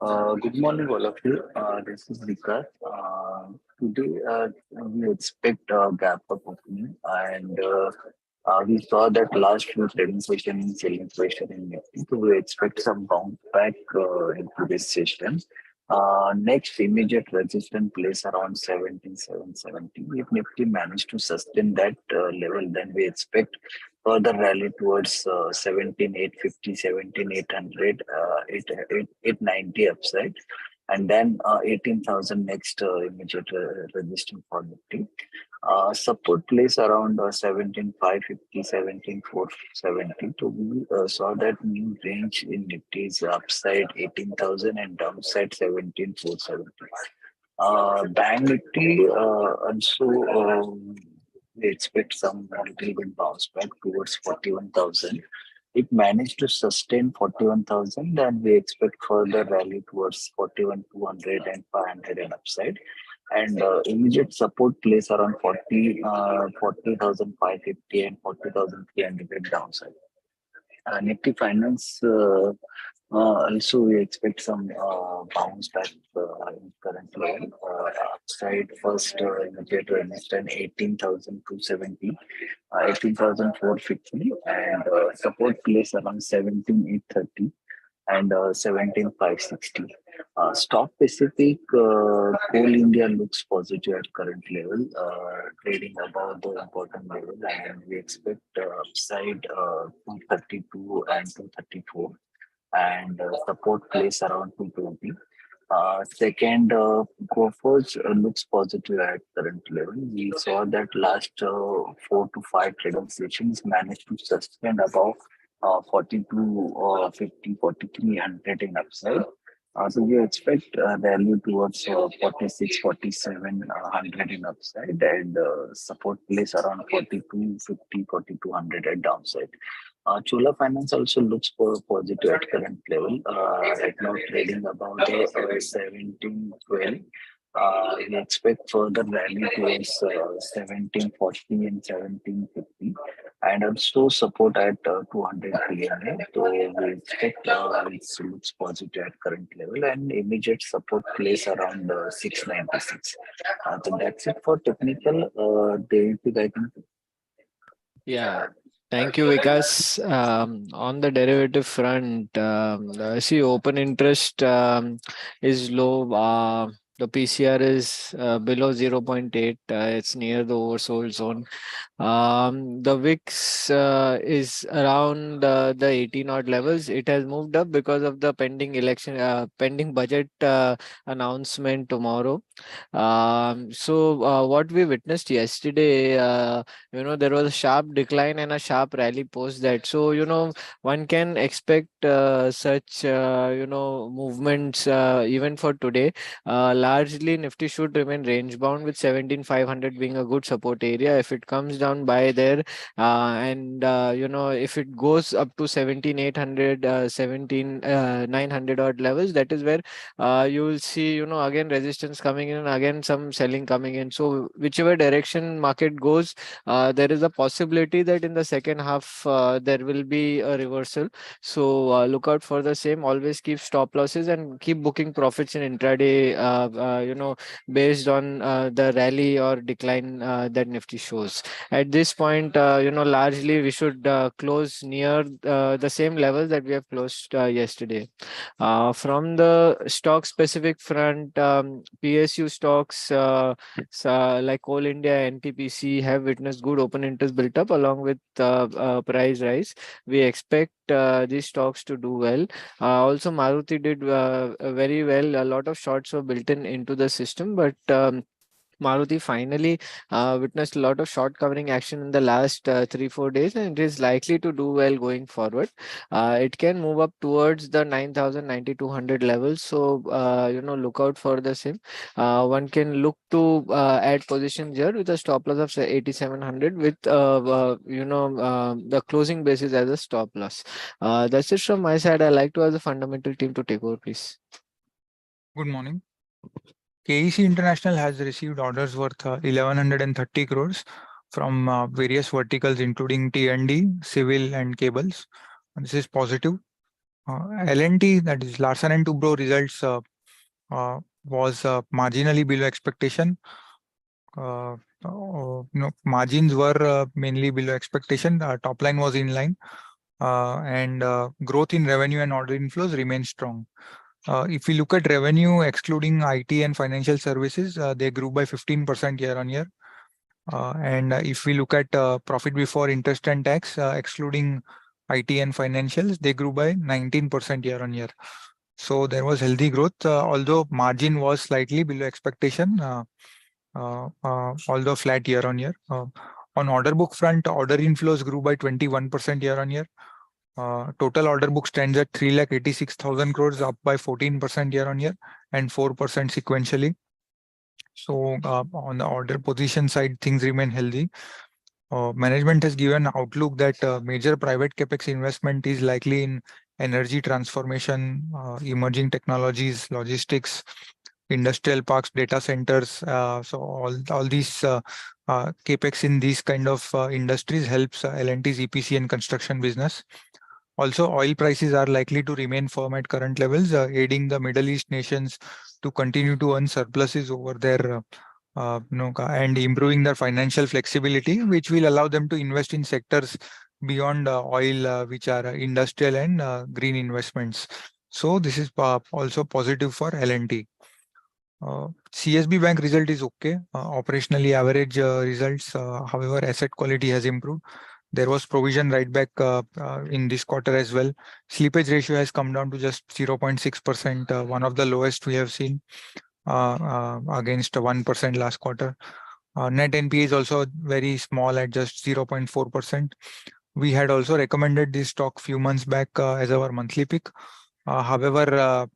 Good morning, all of you. This is Vikas. Today, we expect a gap up opening, and we saw that last few trading session in selling pressure in Nifty. So we expect some bounce back into this session. Next immediate resistance place around 17,770. If Nifty managed to sustain that level, then we expect further rally towards 17,850, 17,800, 890 upside, and then 18,000 next immediate resistance for Nifty. Support place around 17,550, 17,470. So we saw that new range in Nifty is upside 18,000 and downside 17,470. Bank Nifty also we expect some little bit bounce back towards 41,000. It managed to sustain 41,000, then we expect further rally towards 41,200 and 500 and upside. And immediate support place around 40,550 and 40,300 downside. Nifty Finance also we expect some bounce back in current level. Upside first immediate resistance 18,270, 18,450, and support place around 17,830 and 17,560. Stock specific, Coal India looks positive at current level, trading above the important level, and we expect upside 232 and 234, and support place around 220. Second, Gophers looks positive at current level. We saw that last 4 to 5 trading sessions managed to sustain above 42 50, 4,300 in upside. So we expect value towards 46, 4,700 in upside, and support place around 42, 50, 4,200 at downside. Chola Finance also looks positive at current level. Right now trading about 1712. We expect further rally towards 1740 and 1750, and also support at 200 PMA. So we expect it looks positive at current level, and immediate support place around 696. So that's it for technical. David, I think. Yeah. Thank you, Vikas. On the derivative front, I see open interest is low. The PCR is below 0.8. It's near the oversold zone. The VIX is around the 18 odd levels. It has moved up because of the pending election, pending budget announcement tomorrow. So what we witnessed yesterday, there was a sharp decline and a sharp rally post that. So one can expect such movements even for today. Largely Nifty should remain range bound with 17,500 being a good support area. If it comes down by there, and if it goes up to 17,800, 17,900 odd levels, that is where you will see again resistance coming in and again some selling coming in. So whichever direction market goes, there is a possibility that in the second half there will be a reversal. So look out for the same. Always keep stop losses and keep booking profits in intraday, based on the rally or decline that Nifty shows. At this point, largely we should close near the same levels that we have closed yesterday. From the stock specific front, PSU stocks like Coal India, NTPC have witnessed good open interest built up along with price rise. We expect these stocks to do well. Also, Maruti did very well. A lot of shorts were built into the system, but Maruti finally witnessed a lot of short covering action in the last 3-4 days, and it is likely to do well going forward. It can move up towards the 9,000, 9,200 levels. So, look out for the same. One can look to add positions here with a stop loss of say 8,700 with, the closing basis as a stop loss. That's it from my side. I like to ask the fundamental team to take over, please. Good morning. KEC International has received orders worth 1,130 crores from various verticals, including T&D, civil, and cables. This is positive. L&T, that is Larsen and Toubro results was marginally below expectation. Margins were mainly below expectation. Top line was in line, and growth in revenue and order inflows remained strong. If we look at revenue excluding IT and financial services, they grew by 15% year on year. And if we look at profit before interest and tax, excluding IT and financials, they grew by 19% year on year. So there was healthy growth, although margin was slightly below expectation, although flat year on year. On order book front, order inflows grew by 21% year on year. Total order book stands at 3,86,000 crores, up by 14% year on year and 4% sequentially. So on the order position side, things remain healthy. Management has given outlook that major private capex investment is likely in energy transformation, emerging technologies, logistics, industrial parks, data centers. So all these capex in these kind of industries helps L&T's EPC and construction business. Also, oil prices are likely to remain firm at current levels, aiding the Middle East nations to continue to earn surpluses over their and improving their financial flexibility, which will allow them to invest in sectors beyond oil, which are industrial and green investments. So this is also positive for L&T. CSB Bank result is okay. Operationally average results. However, asset quality has improved. There was provision write back in this quarter as well. Slippage ratio has come down to just 0.6%, one of the lowest we have seen, against 1% last quarter. Net NPA is also very small at just 0.4%. We had also recommended this stock few months back as our monthly pick. However,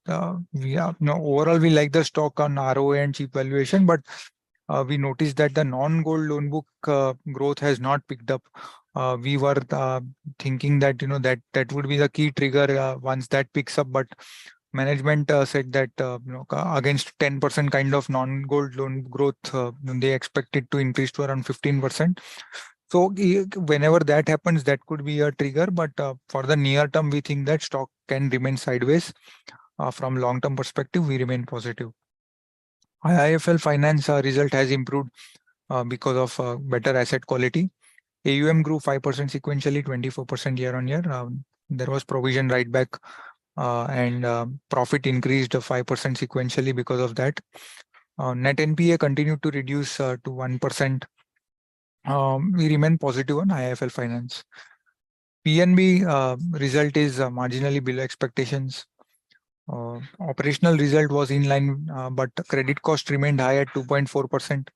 overall we like the stock on ROA and cheap valuation, but we noticed that the non-gold loan book growth has not picked up. We were thinking that that would be the key trigger once that picks up, but management said that against 10% kind of non-gold loan growth, they expect it to increase to around 15%. So whenever that happens, that could be a trigger. But for the near term, we think that stock can remain sideways. From long-term perspective, we remain positive. IIFL Finance result has improved because of better asset quality. AUM grew 5% sequentially, 24% year on year. There was provision write back, and profit increased 5% sequentially because of that. Net NPA continued to reduce to 1%. We remain positive on IIFL Finance. PNB result is marginally below expectations. Operational result was in line, but credit cost remained high at 2.4%,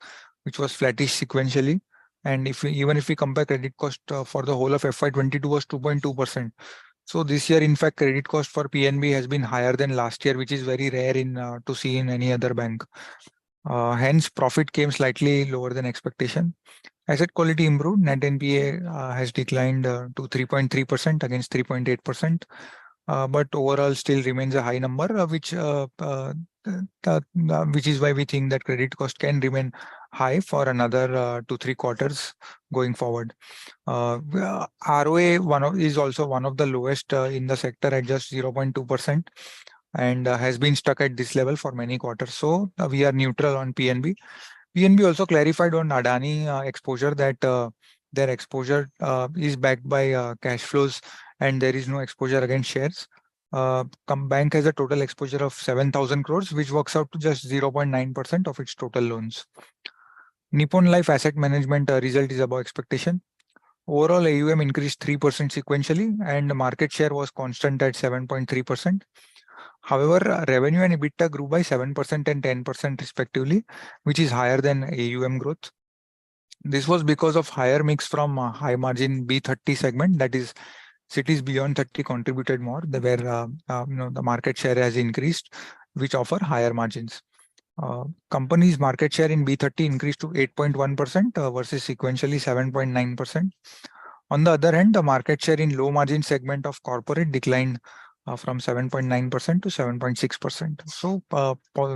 which was flattish sequentially. And even if we compare credit cost for the whole of FY22 was 2.2%. So this year, in fact, credit cost for PNB has been higher than last year, which is very rare to see in any other bank. Hence, profit came slightly lower than expectation. Asset quality improved. Net NPA has declined to 3.3% against 3.8%. But overall still remains a high number, which is why we think that credit cost can remain high for another 2-3 quarters going forward. ROA is also one of the lowest in the sector at just 0.2%, and has been stuck at this level for many quarters. So we are neutral on PNB. PNB also clarified on Adani exposure that their exposure is backed by cash flows, and there is no exposure against shares. Bank has a total exposure of 7,000 crores, which works out to just 0.9% of its total loans. Nippon Life Asset Management result is above expectation. Overall AUM increased 3% sequentially, and the market share was constant at 7.3%. However, revenue and EBITDA grew by 7% and 10% respectively, which is higher than AUM growth. This was because of higher mix from high margin B30 segment, that is cities beyond 30 contributed more, where the market share has increased, which offer higher margins. Company's market share in B30 increased to 8.1% versus sequentially 7.9%. On the other hand, the market share in low margin segment of corporate declined from 7.9% to 7.6%. So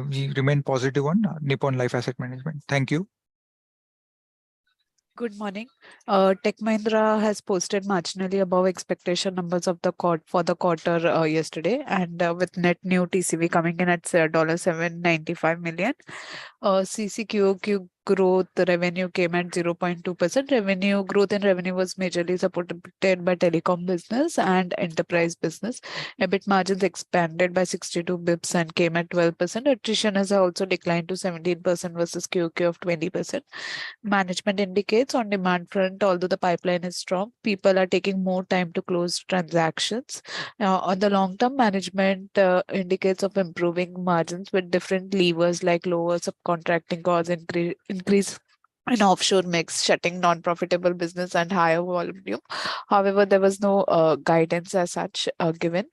we remain positive on Nippon Life Asset Management. Thank you. Good morning. Tech Mahindra has posted marginally above expectation numbers of the for the quarter yesterday, and with net new TCV coming in at $795 million. CCQOQ growth revenue came at 0.2%. Revenue growth in revenue was majorly supported by telecom business and enterprise business. EBIT margins expanded by 62 bips and came at 12%. Attrition has also declined to 17% versus QOQ of 20%. Management indicates on demand front, although the pipeline is strong, people are taking more time to close transactions. On the long term, management indicates of improving margins with different levers like lower subcontracting costs, increase in offshore mix, shutting non-profitable business and higher volume. However, there was no guidance as such given.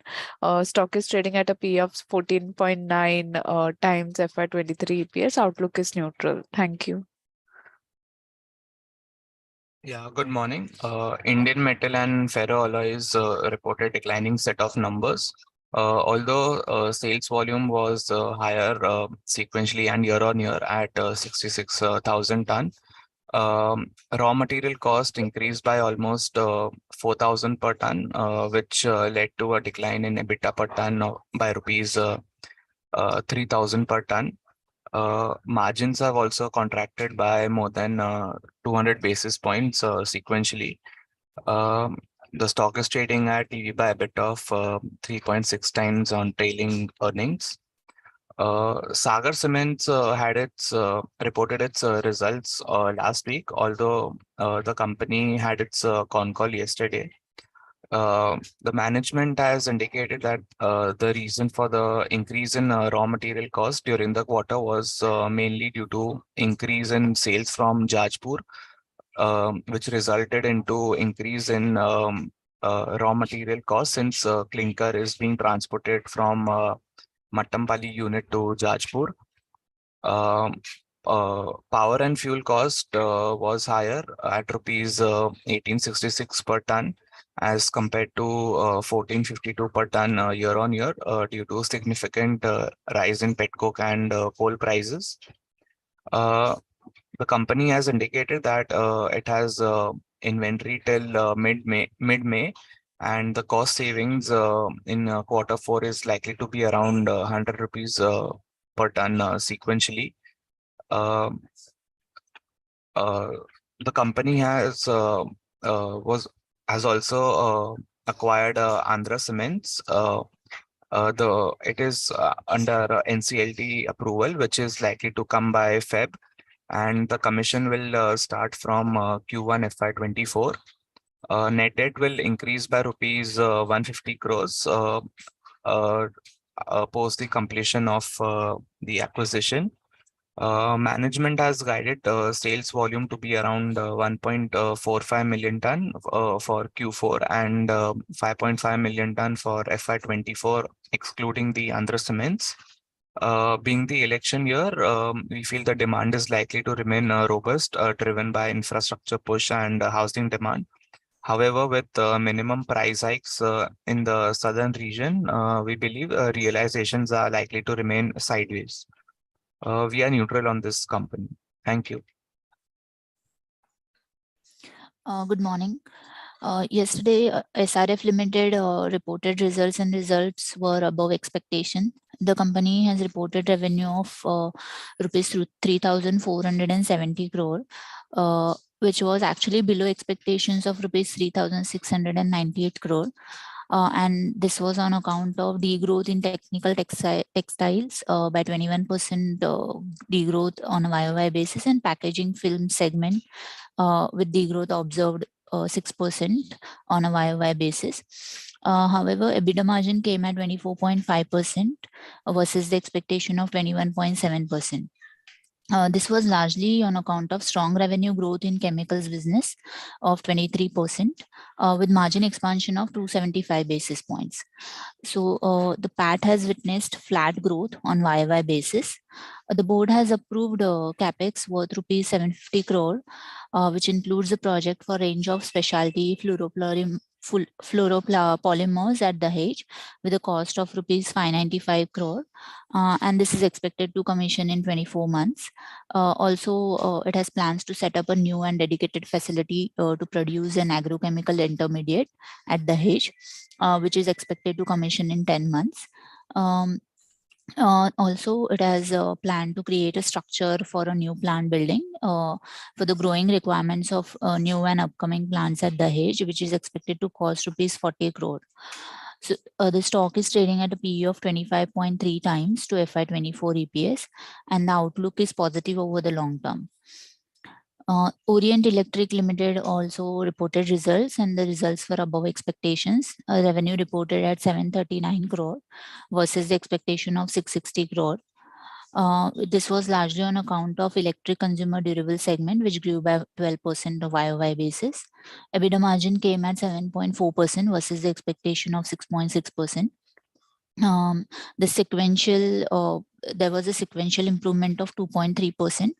Stock is trading at a P of 14.9 times FY23 EPS. Outlook is neutral. Thank you. Yeah, good morning. Indian Metal and Ferroalloys reported declining set of numbers. Although sales volume was higher sequentially and year on year at 66,000 ton, raw material cost increased by almost 4,000 per ton, which led to a decline in EBITDA per ton by rupees 3,000 per ton. Margins have also contracted by more than 200 basis points sequentially. The stock is trading at EV by EBIT of 3.6 times on trailing earnings. Sagar Cements had its reported its results last week, although the company had its con call yesterday. The management has indicated that the reason for the increase in raw material cost during the quarter was mainly due to increase in sales from Jajpur, which resulted into increase in raw material cost since clinker is being transported from Mattampally unit to Jajpur. Power and fuel cost was higher at rupees 1866 per ton as compared to 1452 per ton year on year due to significant rise in petcoke and coal prices. The company has indicated that it has inventory till mid-May, and the cost savings in quarter four is likely to be around 100 rupees per ton sequentially. The company has also acquired Andhra Cements. It is under NCLT approval, which is likely to come by Feb, and the commission will start from Q1 FY24. Net debt will increase by rupees 150 crores post the completion of the acquisition. Management has guided sales volume to be around 1.45 million ton for Q4 and 5.5 million ton for FY24, excluding the Andhra Cements. Being the election year, we feel the demand is likely to remain robust, driven by infrastructure push and housing demand. However, with minimum price hikes in the southern region, we believe realizations are likely to remain sideways. We are neutral on this company. Thank you. Good morning. Yesterday, SRF Limited reported results, and results were above expectation. The company has reported revenue of rupees 3,470 crore, which was actually below expectations of rupees 3,698 crore. And this was on account of degrowth in technical textiles by 21% degrowth on a YOY basis, and packaging film segment with degrowth observed 6% on a YOY basis. However, EBITDA margin came at 24.5% versus the expectation of 21.7%. This was largely on account of strong revenue growth in chemicals business of 23%, with margin expansion of 275 basis points. So the PAT has witnessed flat growth on YY basis. The board has approved capex worth rupees 750 crore, which includes a project for range of specialty fluoropolymers at Dahej with a cost of rupees 595 crore. And this is expected to commission in 24 months. Also, it has plans to set up a new and dedicated facility to produce an agrochemical intermediate at Dahej, which is expected to commission in 10 months. Also, it has a plan to create a structure for a new plant building for the growing requirements of new and upcoming plants at Dahej, which is expected to cost rupees 40 crore. So, the stock is trading at a PE of 25.3 times to FY24 EPS, and the outlook is positive over the long term. Orient Electric Limited also reported results, and the results were above expectations. Revenue reported at 739 crore versus the expectation of 660 crore. This was largely on account of electric consumer durable segment, which grew by 12% on YOY basis. EBITDA margin came at 7.4% versus the expectation of 6.6%. The sequential, there was a sequential improvement of 2.3%.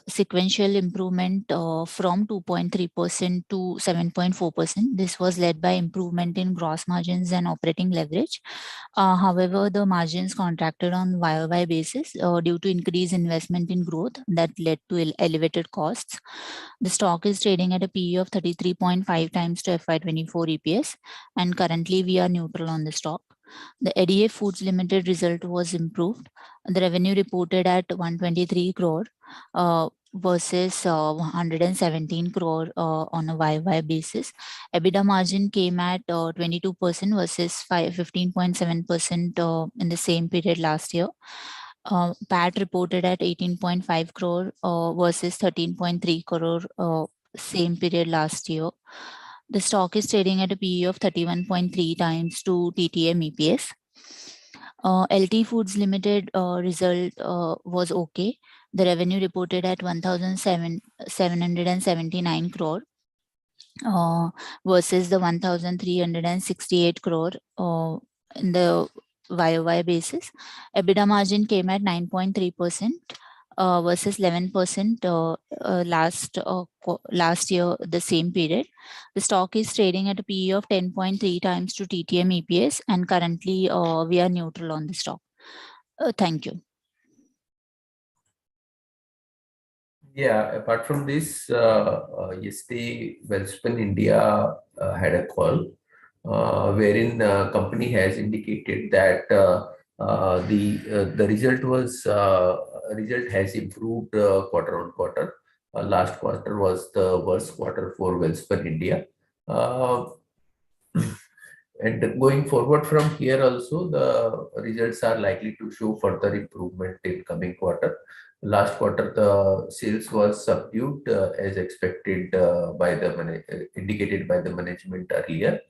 Sequential improvement from 2.3% to 7.4%. This was led by improvement in gross margins and operating leverage. However, the margins contracted on YOY basis due to increased investment in growth that led to elevated costs. The stock is trading at a PE of 33.5 times to FY24 EPS, and currently we are neutral on the stock. The ADA Foods Limited result was improved. The revenue reported at 123 crore versus 117 crore on a YY basis. EBITDA margin came at 22% versus 15.7% in the same period last year. PAT reported at 18.5 crore versus 13.3 crore same period last year. The stock is trading at a PE of 31.3 times to TTM EPS. LT Foods Limited result was okay. The revenue reported at 1,779 crore versus the 1,368 crore in the YOY basis. EBITDA margin came at 9.3%. Versus 11% last year, the same period. The stock is trading at a PE of 10.3 times to TTM EPS, and currently we are neutral on the stock. Thank you. Yeah, apart from this, yesterday, Welspun India had a call wherein company has indicated that the result has improved quarter on quarter. Last quarter was the worst quarter for Welspun India. And going forward from here also, the results are likely to show further improvement in coming quarter. Last quarter, the sales was subdued as expected indicated by the management earlier.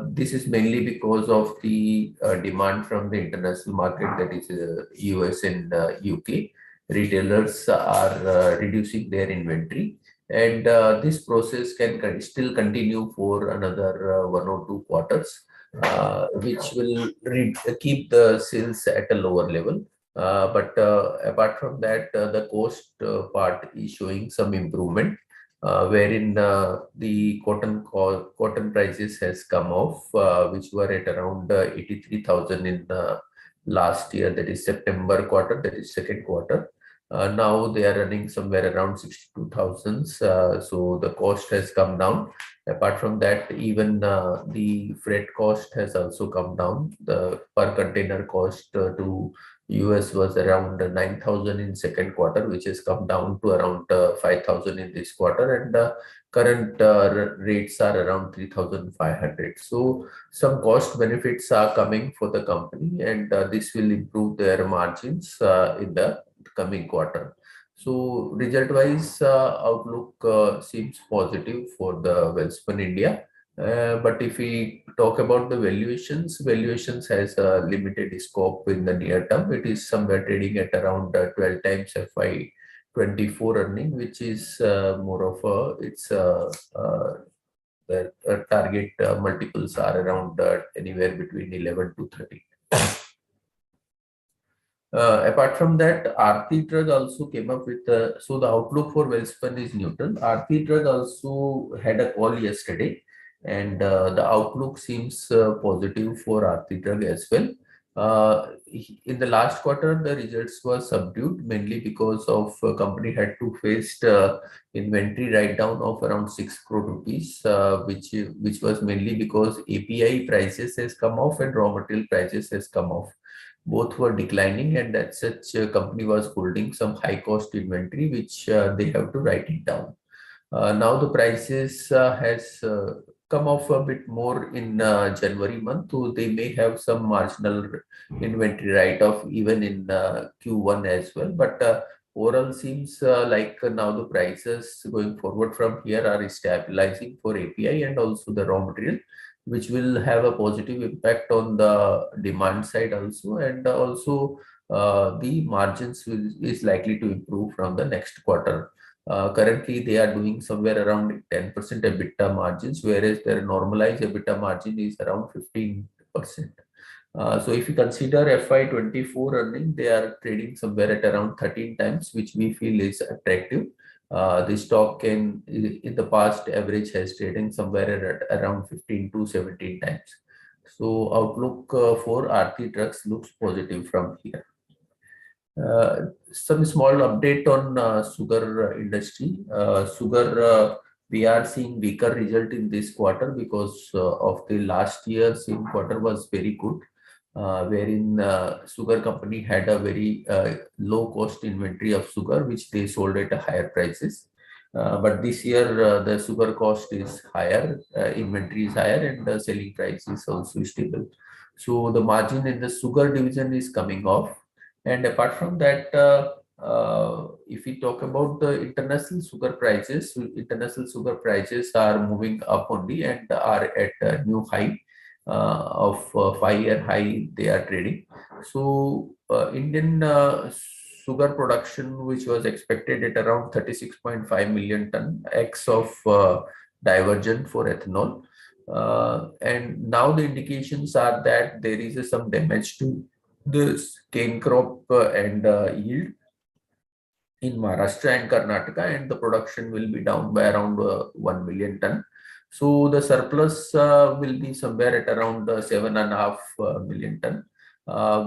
This is mainly because of the demand from the international market, that is US and UK. Retailers are reducing their inventory, and this process can still continue for another 1 or 2 quarters, which will keep the sales at a lower level. But apart from that, the cost part is showing some improvement, wherein the cotton prices has come off, which were at around 83,000 in last year, that is September quarter, that is second quarter. Now they are running somewhere around 62,000. So the cost has come down. Apart from that, even the freight cost has also come down. The per container cost to US was around 9,000 in second quarter, which has come down to around 5,000 in this quarter, and current rates are around 3,500. So some cost benefits are coming for the company, and this will improve their margins in the coming quarter. So result-wise, outlook seems positive for the Welspun India. But if we talk about the valuations has a limited scope in the near term. It is somewhere trading at around 12 times FY24 earning, which is more of the target multiples are around anywhere between 11 to 30. Apart from that, Aarti Drug also came up with so the outlook for Welspun is neutral. Aarti Drug also had a call yesterday, and the outlook seems positive for Aarti Drug as well. In the last quarter, the results were subdued mainly because of company had to face inventory write down of around 6 crore rupees, which was mainly because API prices has come off and raw material prices has come off. Both were declining, and that such company was holding some high cost inventory, which they have to write it down. Now the prices has come off a bit more in January month, so they may have some marginal inventory write-off even in Q1 as well. But overall seems like now the prices going forward from here are stabilizing for API and also the raw material, which will have a positive impact on the demand side also, and also the margins is likely to improve from the next quarter. Currently, they are doing somewhere around 10% EBITDA margins, whereas their normalized EBITDA margin is around 15%. So if you consider FY24 earning, they are trading somewhere at around 13 times, which we feel is attractive. The stock in the past average has traded somewhere at around 15 to 17 times. So outlook for Aarti Drugs looks positive from here. Some small update on sugar industry. Sugar, we are seeing weaker result in this quarter because of the last year same quarter was very good, wherein sugar company had a very low cost inventory of sugar, which they sold at a higher prices. But this year the sugar cost is higher, inventory is higher, and the selling price is also stable. So the margin in the sugar division is coming off. And apart from that, if we talk about the international sugar prices are moving up only and are at a new high of 5-year high they are trading. So Indian sugar production, which was expected at around 36.5 million ton, X of diversion for ethanol. And now the indications are that there is some damage to the cane crop and yield in Maharashtra and Karnataka, and the production will be down by around 1 million ton. So the surplus will be somewhere at around 7.5 million ton,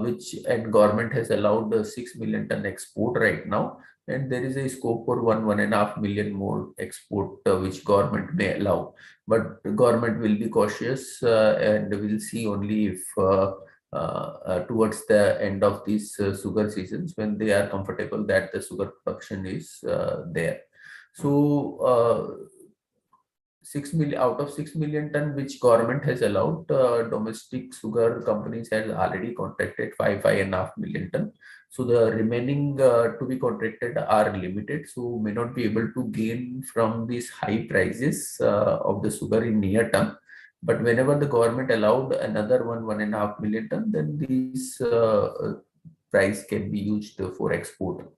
which and government has allowed 6 million ton export right now, and there is a scope for 1.5 million more export, which government may allow. But the government will be cautious and will see only if towards the end of these sugar seasons when they are comfortable that the sugar production is there. So 6 million out of 6 million ton which government has allowed, domestic sugar companies has already contracted 5.5 million ton. So the remaining to be contracted are limited, so may not be able to gain from these high prices of the sugar in near term. But whenever the government allowed another 1.5 million ton, then these price can be used for export.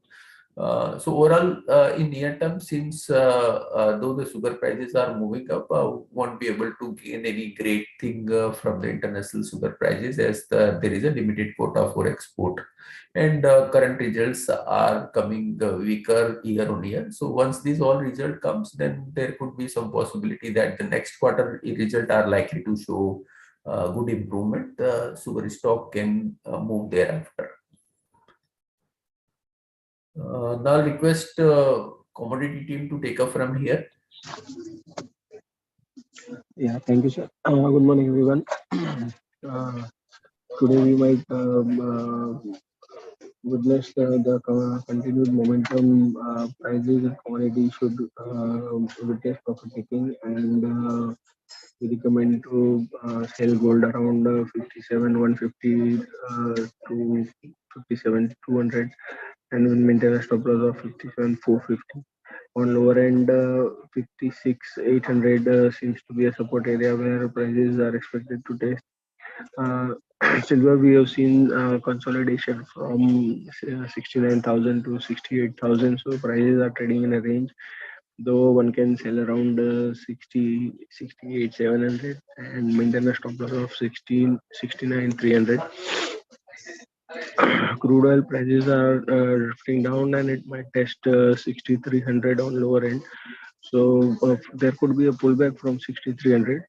So overall, in near term, since though the sugar prices are moving up, won't be able to gain any great thing from the international sugar prices, as there is a limited quota for export, and current results are coming weaker year on year. So once this all result comes, then there could be some possibility that the next quarter result are likely to show good improvement. Sugar stock can move thereafter. Now request commodity team to take up from here. Yeah, thank you, sir. Good morning, everyone. Today we might witness the continued momentum. Prices and commodities should witness profit taking, and we recommend to sell gold around 57,150 to 57,200, and will maintain a stop loss of 57,450. On lower end, 56,800 seems to be a support area where prices are expected to test. Silver, we have seen consolidation from 69,000 to 68,000, so prices are trading in a range, though one can sell around 68,700 and maintain a stop loss of 69,300. Crude oil prices are drifting down, and it might test 6,300 on lower end. So there could be a pullback from 6,300.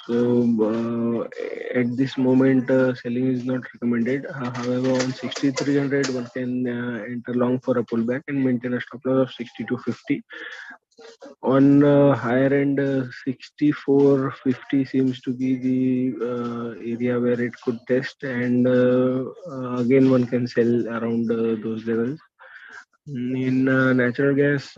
So at this moment, selling is not recommended. However, on 6,300, one can enter long for a pullback and maintain a stop loss of 62.50. On higher end, 64.50 seems to be the area where it could test, and again, one can sell around those levels. In natural gas,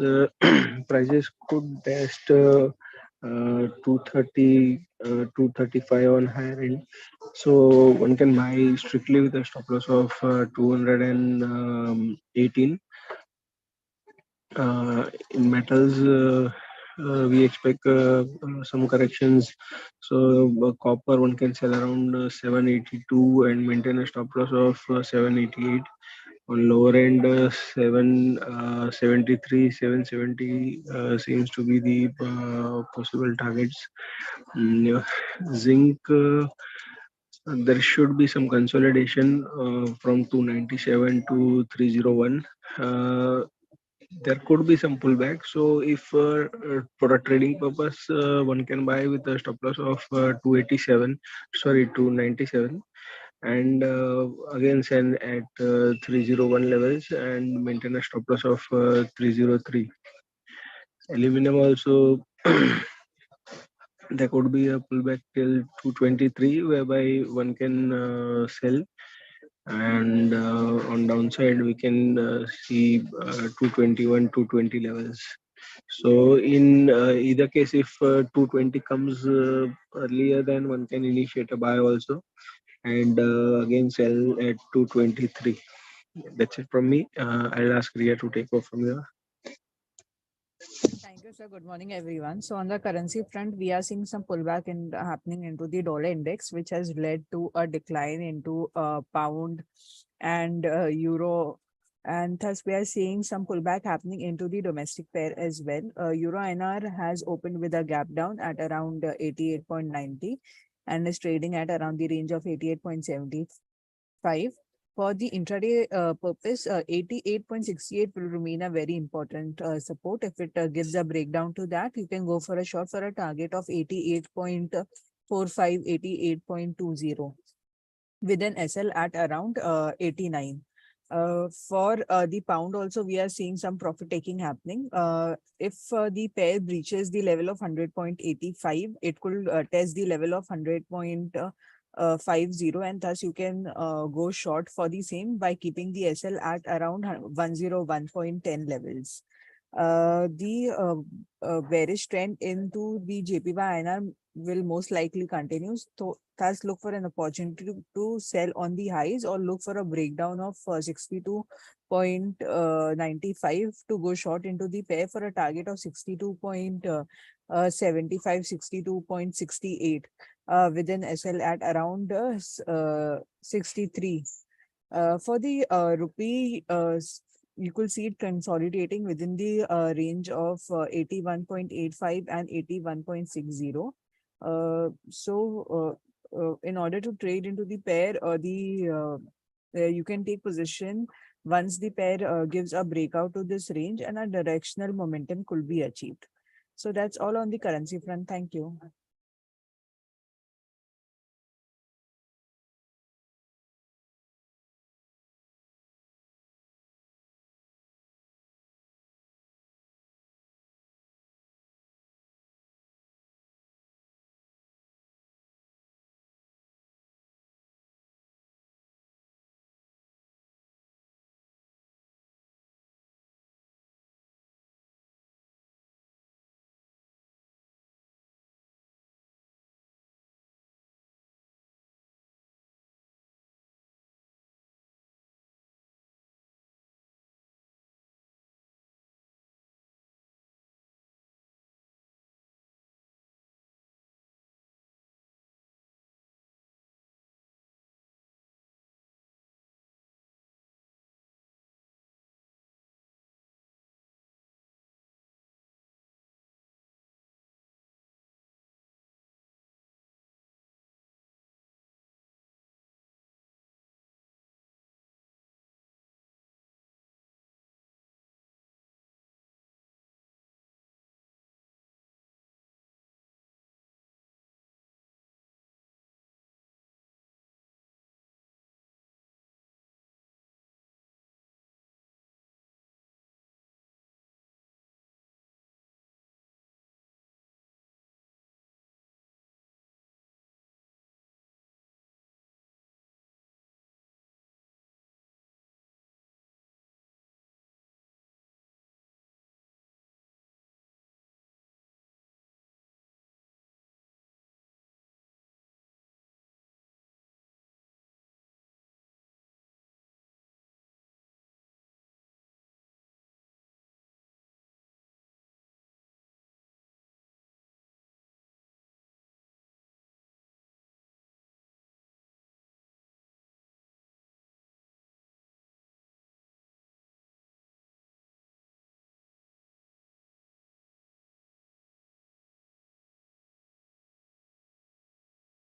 prices could test 230, 235 on higher end. So one can buy strictly with a stop loss of 218. In metals, we expect some corrections. So copper one can sell around 782 and maintain a stop loss of 788. On lower end, 773, 770 seems to be the possible targets. Yeah. Zinc, there should be some consolidation from 297 to 301. There could be some pullback. So if for a trading purpose, one can buy with a stop loss of 287, sorry, 297, and again sell at 301 levels and maintain a stop loss of 303. Aluminum also, there could be a pullback till 223, whereby one can sell, and on downside we can see 221, 220 levels. So in either case, if 220 comes earlier, then one can initiate a buy also, and again sell at 223. That's it from me. I'll ask Riya to take over from here. Thank you, sir. Good morning, everyone. So on the currency front, we are seeing some pullback in happening into the dollar index, which has led to a decline into pound and euro. And thus, we are seeing some pullback happening into the domestic pair as well. Euro INR has opened with a gap down at around 88.90 and is trading at around the range of 88.75. For the intraday purpose, 88.68 will remain a very important support. If it gives a breakdown to that, you can go for a short for a target of 88.45, 88.20 with an SL at around 89. For the pound also, we are seeing some profit taking happening. If the pair breaches the level of 100.85, it could test the level of 100.50, and thus you can go short for the same by keeping the SL at around 101.10 levels. The bearish trend into the JPY INR will most likely continue. So thus look for an opportunity to sell on the highs or look for a breakdown of 62.95 to go short into the pair for a target of 62.75, 62.68 with an SL at around 63. For the rupee, you could see it consolidating within the range of 81.85 and 81.60. In order to trade into the pair, you can take position once the pair gives a breakout to this range and a directional momentum could be achieved. So that's all on the currency front. Thank you.